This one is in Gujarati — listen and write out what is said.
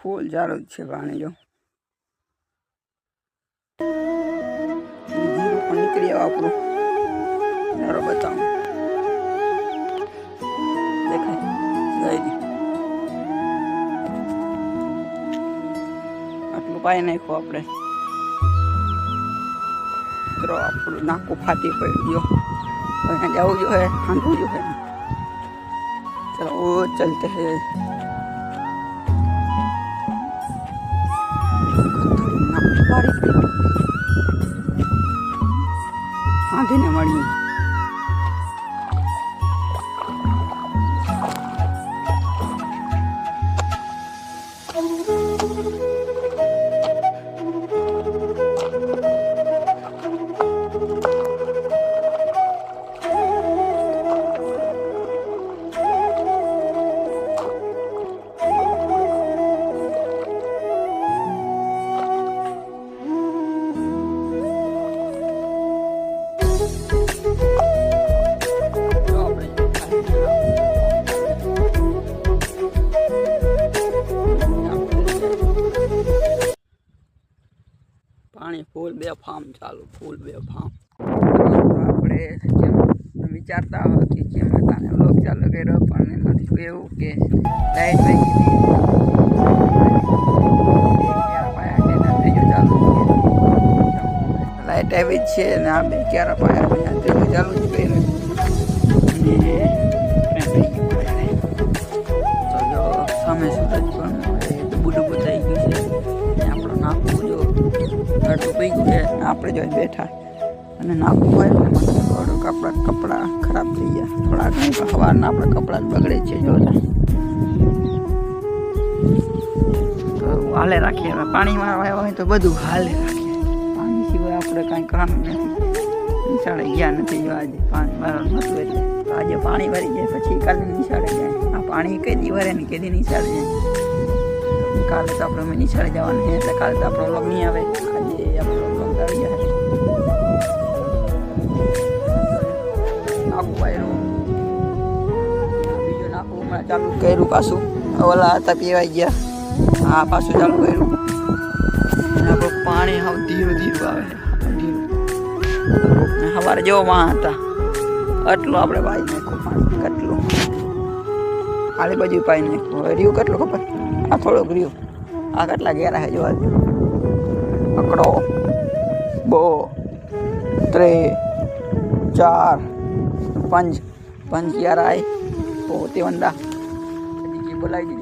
ફૂલ ચાલુ જ છે પાણી જો જીરું પણ નીકળી આવે આપણું ચાલો બતાવું દેખાય જઈ આટલું પાઈ નાખ્યું આપણે મિત્રો આપણું નાકું ફાટી પડ્યું જો અહીંયા જવું જોઈએ હાંડવું જોઈએ चलो वो चलते हैं आधे ने मड़ी पानी फूल बे फार्म चालू फूल बे फार्म આપણે જેમ વિચારતા હોય કે કેમ તાને લોક ચાલુ કર્યો પણ એમાંથી એવું કે લાઈટ વહી ગઈ ચાલુ લાઈટ આવી જ છે ને આ બે ક્યારે પાયા ત્રીજું ચાલુ જ કર્યું તો જો સામે સૂરજ પણ ડૂબું ડૂબું થઈ ગયું છે આપણો નાખવું જો અડધું પી ગયું છે આપણે જો બેઠા અને નાખવું હોય તો મને થોડુંક આપણા કપડાં ખરાબ થઈ ગયા થોડા ઘણી સવારના આપણા કપડાં જ બગડે છે જોતા તો હાલે રાખીએ હવે પાણીમાં આવ્યા હોય તો બધું હાલે રાખીએ પાણી સિવાય આપણે કાંઈ કામ નથી નિશાળે ગયા નથી જો આજે પાણી ભરવાનું હતું એટલે આજે પાણી ભરી જાય પછી કાલે નિશાળે જાય આ પાણી કઈ દી ભરે ને કદી નિશાળે જાય કાલે તો આપણે નિશાળે જવાનું છે એટલે કાલે તો આપણો લોક નહીં આવે આજે આપણો લોક આવી જાય નાખું પાયરું બીજું નાખું હમણાં ચાલુ કર્યું પાછું ઓલા હતા પીવાઈ ગયા હા પાછું ચાલુ કર્યું આપણું પાણી હવે ધીરું ધીરું આવે ધીરું સવારે જેવો માં હતા આટલું આપણે પાઈ નાખ્યું પાણી કેટલું આલી બાજુ પાઈ નાખ્યું હવે રહ્યું કેટલું ખબર આ થોડુંક રહ્યું આ કેટલા ઘેરા છે જોવા પકડો 2 3 4 5 5 11 પોતે વંદા બોલાવી દીધી